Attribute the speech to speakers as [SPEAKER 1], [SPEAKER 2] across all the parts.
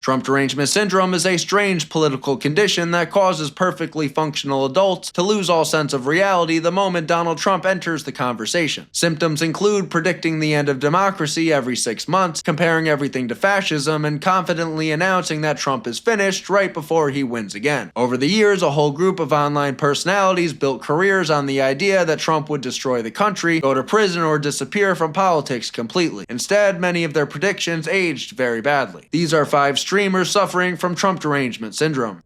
[SPEAKER 1] Trump derangement syndrome is a strange political condition that causes perfectly functional adults to lose all sense of reality the moment Donald Trump enters the conversation. Symptoms include predicting the end of democracy every 6 months, comparing everything to fascism, and confidently announcing that Trump is finished right before he wins again. Over the years, a whole group of online personalities built careers on the idea that Trump would destroy the country, go to prison, or disappear from politics completely. Instead, many of their predictions aged very badly. These are 5 streamers suffering from Trump derangement syndrome.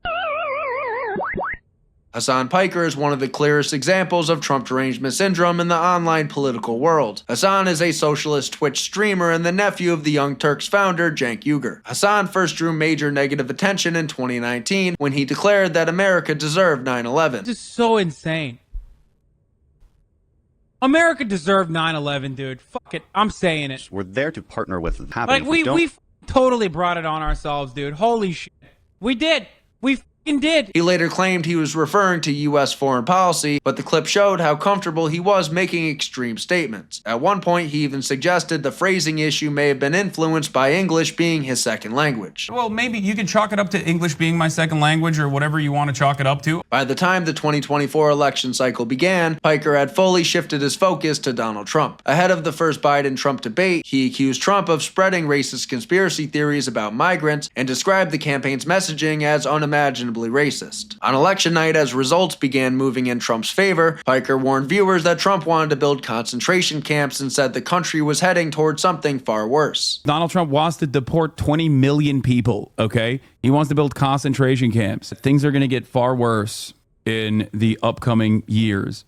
[SPEAKER 1] Hassan Piker is one of the clearest examples of Trump derangement syndrome in the online political world. Hassan is a socialist Twitch streamer and the nephew of the Young Turks founder Cenk Uygur. Hassan first drew major negative attention in 2019 when he declared that America deserved 9/11.
[SPEAKER 2] This is so insane. America deserved 9/11, dude. Fuck it. I'm saying it.
[SPEAKER 3] We're there to partner with it happening.
[SPEAKER 2] Like, we totally brought it on ourselves, dude. Holy shit. We did. We fucking did.
[SPEAKER 1] He later claimed he was referring to U.S. foreign policy, but the clip showed how comfortable he was making extreme statements. At one point, he even suggested the phrasing issue may have been influenced by English being his second language.
[SPEAKER 4] Well, maybe you can chalk it up to English being my second language or whatever you want to chalk it up to.
[SPEAKER 1] By the time the 2024 election cycle began, Piker had fully shifted his focus to Donald Trump. Ahead of the first Biden-Trump debate, he accused Trump of spreading racist conspiracy theories about migrants and described the campaign's messaging as unimaginably racist. On election night, as results began moving in Trump's favor, Piker warned viewers that Trump wanted to build concentration camps and said the country was heading towards something far worse.
[SPEAKER 5] Donald Trump wants to deport 20 million people, okay? He wants to build concentration camps. Things are going to get far worse in the upcoming years.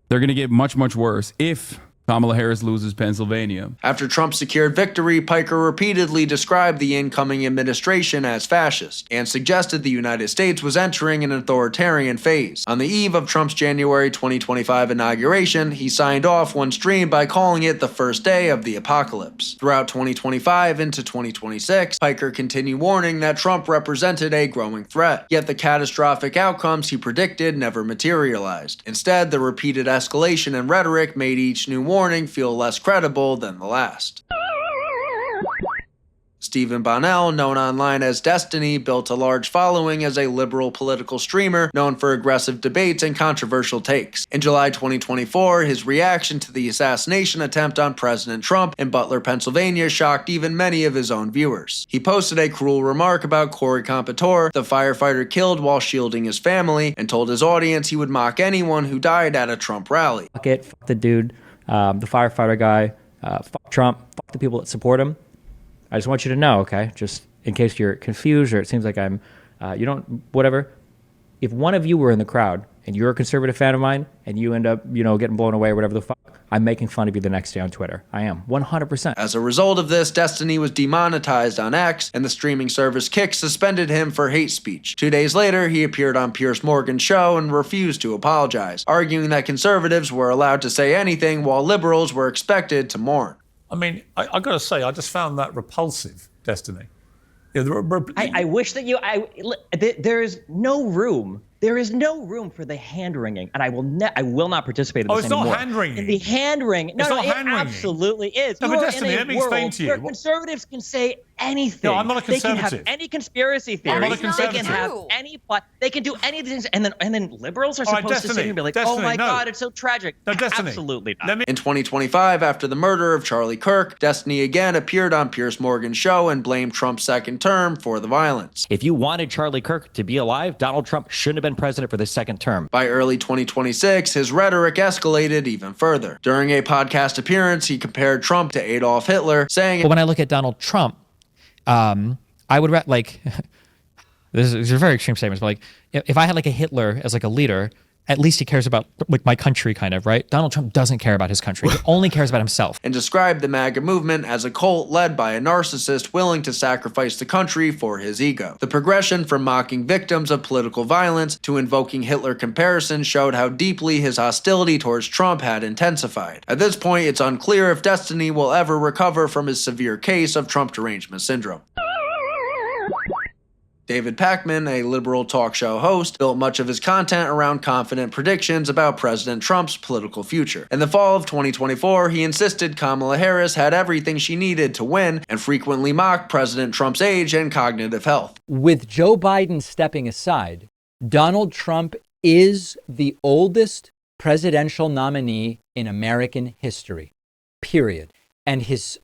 [SPEAKER 5] They're going to get much, much worse if Kamala Harris loses Pennsylvania.
[SPEAKER 1] After Trump secured victory, Piker repeatedly described the incoming administration as fascist and suggested the United States was entering an authoritarian phase. On the eve of Trump's January 2025 inauguration, he signed off one stream by calling it the first day of the apocalypse. Throughout 2025 into 2026, Piker continued warning that Trump represented a growing threat, yet the catastrophic outcomes he predicted never materialized. Instead, the repeated escalation and rhetoric made each new warning feel less credible than the last. Stephen Banell, known online as Destiny, built a large following as a liberal political streamer known for aggressive debates and controversial takes. In July 2024, his reaction to the assassination attempt on President Trump in Butler, Pennsylvania shocked even many of his own viewers. He posted a cruel remark about Corey Competore, the firefighter killed while shielding his family, and told his audience he would mock anyone who died at a Trump rally.
[SPEAKER 6] Fuck it, fuck the dude, the firefighter guy, fuck Trump, fuck the people that support him. I just want you to know, okay, just in case you're confused or it seems like I'm, whatever. If one of you were in the crowd and you're a conservative fan of mine and you end up, getting blown away or whatever the fuck, I'm making fun of you the next day on Twitter. I am, 100%.
[SPEAKER 1] As a result of this, Destiny was demonetized on X, and the streaming service Kick suspended him for hate speech. 2 days later, he appeared on Piers Morgan's show and refused to apologize, arguing that conservatives were allowed to say anything while liberals were expected to mourn.
[SPEAKER 7] I mean, I got to say, I just found that repulsive, Destiny. Yeah,
[SPEAKER 6] I wish that there is no room. There is no room for the hand-wringing, and I will not participate in this anymore.
[SPEAKER 7] Oh, it's not hand-wringing.
[SPEAKER 6] The hand-wringing. No, it absolutely is.
[SPEAKER 7] No, but Destiny, let me explain to you.
[SPEAKER 6] Where conservatives can say anything.
[SPEAKER 7] No, I'm not a conservative.
[SPEAKER 6] They can have any conspiracy theory.
[SPEAKER 7] I'm not a conservative.
[SPEAKER 6] They can have any plot. They can do any of these things, and then liberals are supposed to sit here and be like,
[SPEAKER 7] Destiny,
[SPEAKER 6] oh my God, it's so tragic.
[SPEAKER 7] No, Destiny.
[SPEAKER 6] Absolutely not.
[SPEAKER 1] In 2025, after the murder of Charlie Kirk, Destiny again appeared on Piers Morgan's show and blamed Trump's second term for the violence.
[SPEAKER 8] If you wanted Charlie Kirk to be alive, Donald Trump shouldn't have been president for the second term.
[SPEAKER 1] By early 2026, his rhetoric escalated even further. During a podcast appearance, he compared Trump to Adolf Hitler, saying,
[SPEAKER 9] "But when I look at Donald Trump, I would these are very extreme statements, but if I had a Hitler as a leader, at least he cares about my country, kind of, right? Donald Trump doesn't care about his country. He only cares about himself."
[SPEAKER 1] And described the MAGA movement as a cult led by a narcissist willing to sacrifice the country for his ego. The progression from mocking victims of political violence to invoking Hitler comparisons showed how deeply his hostility towards Trump had intensified. At this point, it's unclear if Destiny will ever recover from his severe case of Trump derangement syndrome. David Pacman, a liberal talk show host, built much of his content around confident predictions about President Trump's political future. In the fall of 2024, he insisted Kamala Harris had everything she needed to win and frequently mocked President Trump's age and cognitive health.
[SPEAKER 10] With Joe Biden stepping aside, Donald Trump is the oldest presidential nominee in American history, period. And his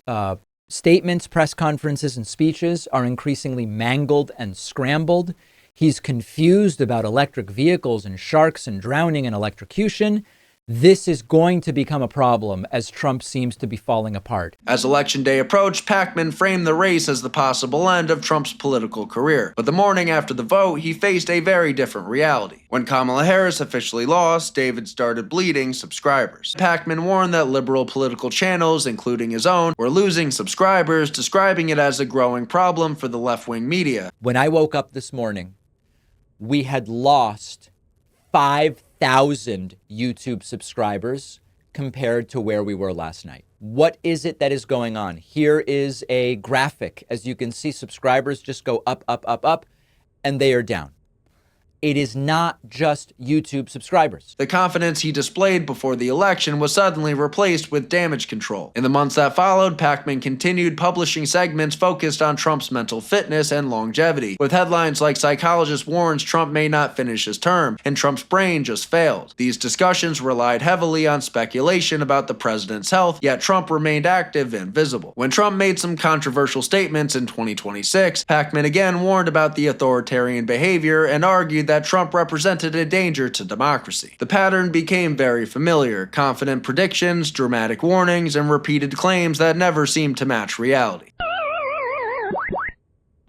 [SPEAKER 10] statements, press conferences, and speeches are increasingly mangled and scrambled. He's confused about electric vehicles and sharks and drowning and electrocution. This is going to become a problem as Trump seems to be falling apart.
[SPEAKER 1] As Election Day approached, Pacman framed the race as the possible end of Trump's political career. But the morning after the vote, he faced a very different reality. When Kamala Harris officially lost, David started bleeding subscribers. Pacman warned that liberal political channels, including his own, were losing subscribers, describing it as a growing problem for the left-wing media.
[SPEAKER 10] When I woke up this morning, we had lost 5,000 YouTube subscribers compared to where we were last night. What is it that is going on? Here is a graphic. As you can see, subscribers just go up, up, up, up, and they are down. It is not just YouTube subscribers.
[SPEAKER 1] The confidence he displayed before the election was suddenly replaced with damage control. In the months that followed, Pacman continued publishing segments focused on Trump's mental fitness and longevity, with headlines like "Psychologist warns Trump may not finish his term," and "Trump's brain just failed." These discussions relied heavily on speculation about the president's health, yet Trump remained active and visible. When Trump made some controversial statements in 2026, Pacman again warned about the authoritarian behavior and argued that Trump represented a danger to democracy. The pattern became very familiar: confident predictions, dramatic warnings, and repeated claims that never seemed to match reality.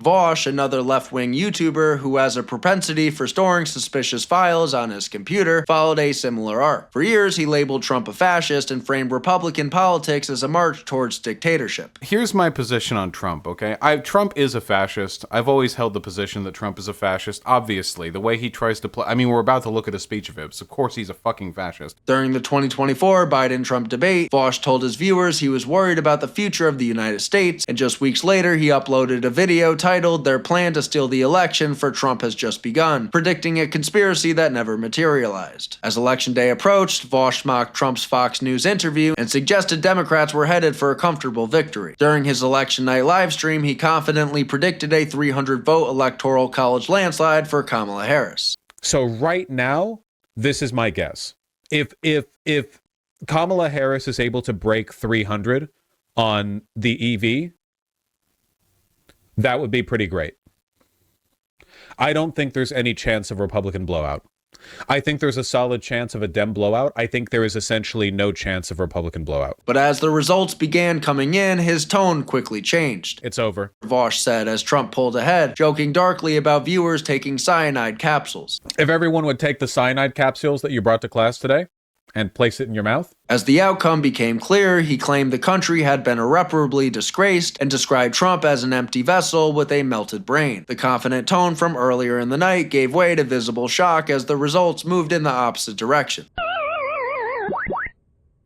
[SPEAKER 1] Vosch, another left-wing YouTuber who has a propensity for storing suspicious files on his computer, followed a similar arc. For years, he labeled Trump a fascist and framed Republican politics as a march towards dictatorship.
[SPEAKER 11] Here's my position on Trump, okay? Trump is a fascist. I've always held the position that Trump is a fascist. Obviously, the way he tries to play... I mean, we're about to look at a speech of his. Of course he's a fucking fascist.
[SPEAKER 1] During the 2024 Biden-Trump debate, Vosch told his viewers he was worried about the future of the United States, and just weeks later, he uploaded a video titled "Their Plan to Steal the Election for Trump Has Just Begun," predicting a conspiracy that never materialized. As Election Day approached, Vosch mocked Trump's Fox News interview and suggested Democrats were headed for a comfortable victory. During his election night livestream, he confidently predicted a 300-vote electoral college landslide for Kamala Harris.
[SPEAKER 12] So right now, this is my guess. If Kamala Harris is able to break 300 on the EV, that would be pretty great. I don't think there's any chance of Republican blowout. I think there's a solid chance of a Dem blowout. I think there is essentially no chance of Republican blowout.
[SPEAKER 1] But as the results began coming in, his tone quickly changed.
[SPEAKER 12] It's over,
[SPEAKER 1] Vosch said as Trump pulled ahead, joking darkly about viewers taking cyanide capsules.
[SPEAKER 12] If everyone would take the cyanide capsules that you brought to class today and place it in your mouth.
[SPEAKER 1] As the outcome became clear, he claimed the country had been irreparably disgraced and described Trump as an empty vessel with a melted brain. The confident tone from earlier in the night gave way to visible shock as the results moved in the opposite direction.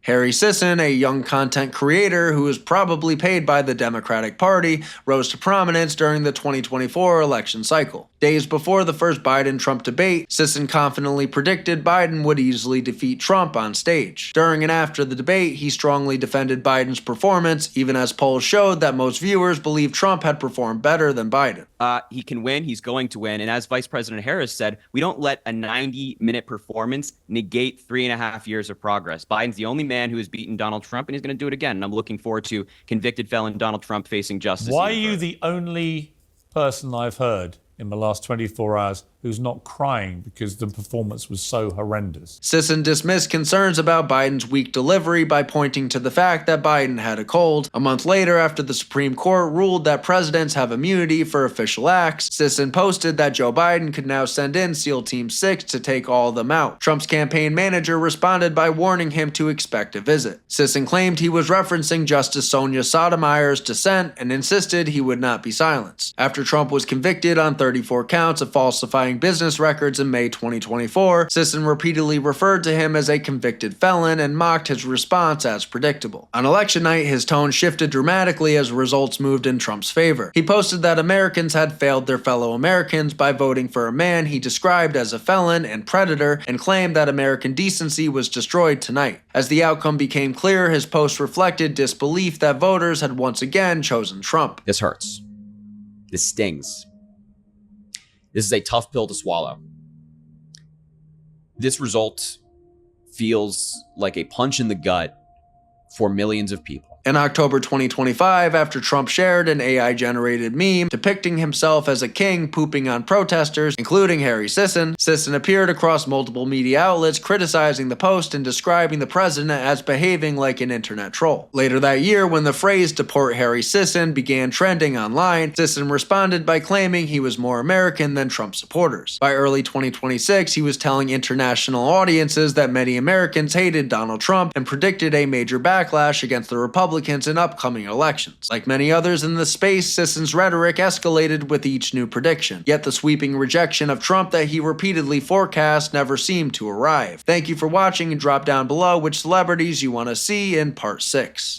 [SPEAKER 1] Harry Sison, a young content creator who is probably paid by the Democratic Party, rose to prominence during the 2024 election cycle. Days before the first Biden-Trump debate, Sison confidently predicted Biden would easily defeat Trump on stage. During and after the debate, he strongly defended Biden's performance, even as polls showed that most viewers believed Trump had performed better than Biden.
[SPEAKER 13] He can win, he's going to win, and as Vice President Harris said, we don't let a 90-minute performance negate 3.5 years of progress. Biden's the only man who has beaten Donald Trump, and he's going to do it again, and I'm looking forward to convicted felon Donald Trump facing justice.
[SPEAKER 7] Why are you the only person I've heard in the last 24 hours who's not crying because the performance was so horrendous?
[SPEAKER 1] Sison dismissed concerns about Biden's weak delivery by pointing to the fact that Biden had a cold. A month later, after the Supreme Court ruled that presidents have immunity for official acts, Sison posted that Joe Biden could now send in SEAL Team 6 to take all of them out. Trump's campaign manager responded by warning him to expect a visit. Sison claimed he was referencing Justice Sonia Sotomayor's dissent and insisted he would not be silenced. After Trump was convicted on 34 counts of falsifying falsifying business records in May 2024, Sison repeatedly referred to him as a convicted felon and mocked his response as predictable. On election night, his tone shifted dramatically as results moved in Trump's favor. He posted that Americans had failed their fellow Americans by voting for a man he described as a felon and predator, and claimed that American decency was destroyed tonight. As the outcome became clear, his post reflected disbelief that voters had once again chosen Trump.
[SPEAKER 14] This hurts. This stings. This is a tough pill to swallow. This result feels like a punch in the gut for millions of people.
[SPEAKER 1] In October 2025, after Trump shared an AI-generated meme depicting himself as a king pooping on protesters, including Harry Sison, Sison appeared across multiple media outlets criticizing the post and describing the president as behaving like an internet troll. Later that year, when the phrase "deport Harry Sison" began trending online, Sison responded by claiming he was more American than Trump supporters. By early 2026, he was telling international audiences that many Americans hated Donald Trump and predicted a major backlash against the Republicans in upcoming elections. Like many others in the space, Sison's rhetoric escalated with each new prediction. Yet the sweeping rejection of Trump that he repeatedly forecast never seemed to arrive. Thank you for watching, and drop down below which celebrities you want to see in part 6.